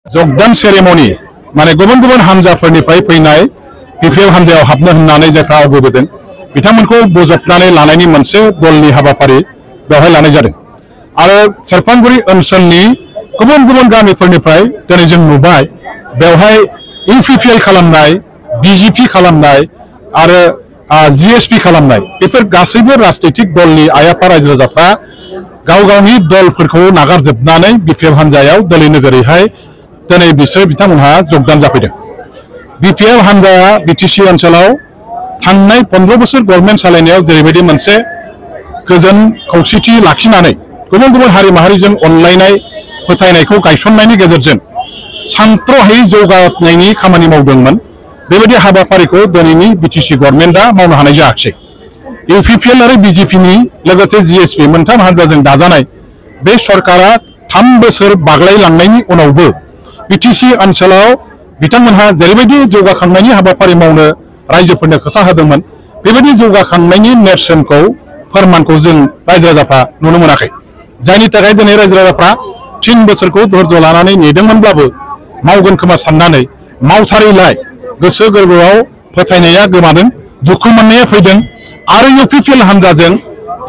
जगदान ceremony माने गुबुन गुबुन हानजाफोरनिफ्राय फैनाय बिपिएफ हानजायाव हाबनो होननानै जायफ्रा आवगायबोदों बिथांमोनखौ बोजबनानै लानायनि मोनसे दलनि हाबाफारि बेवहाय लानाय जादों आरो सेरफांगुरि ओनसोलनि गुबुन गुबुन गामिफोरनिफ्राय दिनै जों नुबाय बेवहाय इउपिपिएल खालामनाय बिजेपि खालामनाय आरो जिएसपि खालामनाय बेफोर गासैबो राजनैतिक दलनि आइ-आफा रायजो राजाफ्रा गाव गावनि दलफोरखौ नागारजोबनानै बिपिएफ हानजायाव दोलै नोगोरैहाय दिनै बिसोर बिथांमोनहा जगदान जाफैदों। बिपिएफ हानजाया बिटिसि ओनसोलाव थांनाय 15 बोसोर गभर्नमेन्ट सालायनायाव जेरैबायदि मोनसे गोजोन खौसेथि लाखिनानै गुबुन गुबुन हारि माहारिजों अनलायनाय फोथायनायखौ गायसननायनि गेजेरजों सानथ्रहायै जौगानायनि खामानि मावदोंमोन बेबायदि हाबाफारिखौ दिनैनि बिटिसि गभर्नमेन्टआ मावनो हानाय जायाखै। इउपिपिएल आरो बिजेपिनि लोगोसे जिएसपि मोनथाम हानजाजों दाजानाय बे सरकारा 3 बोसोर बाग्लायलांनायनि उनावबो बिटिसि ओनसोलाव बिथांमोनहा जेरैबायदि जौगाखांनायनि हाबाफारि मावनो रायजोफोरनो खोथा होदोंमोन बेबायदि जौगाखांनायनि नेरसोनखौ फोरमानखौ जों रायजो राजाफ्रा नुनो मोनाखै जायनि थाखाय दिनै रायजो राजाफ्रा 3 बोसोरखौ धैर्य लानानै नेदोंमोनब्लाबो मावगोन खोमा साननानै मावथारैलाय गोसो गोरबोआव फोथायनाया गोमादों दुखु मोननाया फैदों आरो इउपिपिएल हानजाजों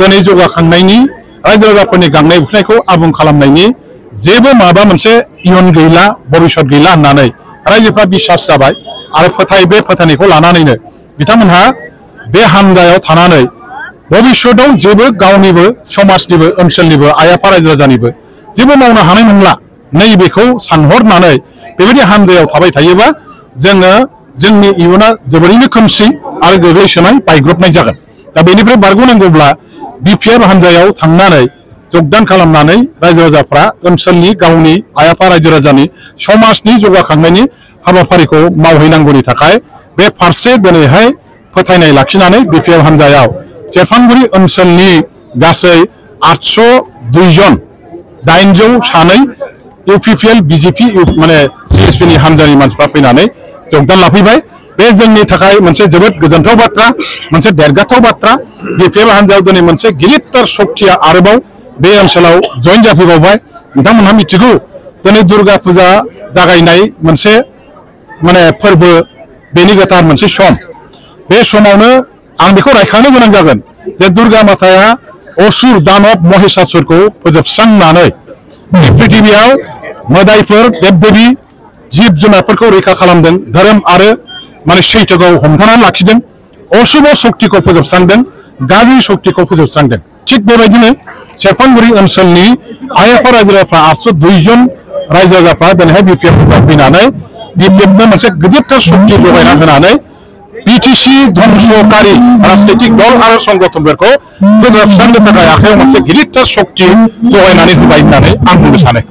दिनै जौगाखांनायनि रायजो राजाफोरनि गांनाय उखैनायखौ आबुं खालामनायनि जेबो माबा मोनसे इयुन गैला भबिष्यत गैला होननानै रायजोफ्रा बिसास जाबाय आरो बे फोथायनायखौ लानानैनो बिथांमोनहा बे हानजायाव थानानै भबिष्यतआव जेबो गावनिबो समाजनिबो ओनसोलनिबो आइ-आफा रायजो राजानिबो जेबो मावनो हानाय नंला नैबेखौ सानहरनानै बेबायदि हानजायाव थाबाय थायोबा जोङो जोंनि इयुना जोबोरैनो खोमसि आरो गोग्लैसोनाय बायग्रबनाय जागोन। दा बेनिफ्राय बारग'नांगौब्ला बिपिएफ हानजायाव थांनानै जगदान खालामनानै रायजो राजाफ्रा ओनसोलनि गावनि आइ-आफा रायजो राजानि समाजनि जौगाखांनायनि हाबाफारिखौ मावहैनांगौनि थाखाय बे फारसे दिनैहाय फोथायनाय लाखिनानै बिपिएफ हानजायाव सेरफांगुरि ओनसोलनि गासै 802 जन 802 इउपिपिएल बिजेपि माने जिएसपिनि हानजानि मानसिफ्रा फैनानै जगदान लाफैबाय बे जोंनि थाखाय मोनसे जोबोद गोजोनथाव बाथ्रा मोनसे देरगाथाव बाथ्रा बिपिएफ हानजायाव दिनै मोनसे गिदिरथार शक्तिया आरोबाव बे ओनसोलाव जइन जाफैबावबाय नोंथांमोनहा मिथिगौ दिनै दुर्गा फुजा जागायनाय मोनसे माने फोरबो बेनि गोथार मोनसे सम बे समावनो आं बेखौ रायखांनो गोनां जागोन जे दुर्गा माताया असुर दानब महिषासुरखौ फोजोबस्रांनानै पृथिबियाव मोदायफोर देब-देबी जिब जुनारफोरखौ रैखा खालामदों धोरोम आरो माने सैथोखौ हमथानानै लाखिदों अशुभ शक्तिखौ फोजोबस्रांदों गाज्रि शक्तिखौ फोजोबस्रांदों थिग बेबायदिनो सेरफांगुरि ओनसोलनि आइ-आफा रायजो राजाफ्रा 802 जन रायजो राजाफ्रा दिनैहाय बिपिएफ फैनानै बिपिएफनो मोनसे गिदिरथार शक्ति जगायना होनानै बिटिसि ध्वंसकारि राजनैतिक दल आरो संगठनफोरखौ फोजोबस्रांनो थाखाय आखायाव मोनसे गिदिरथार शक्ति जगायनानै होबाय होननानै आं बुंनो सानो।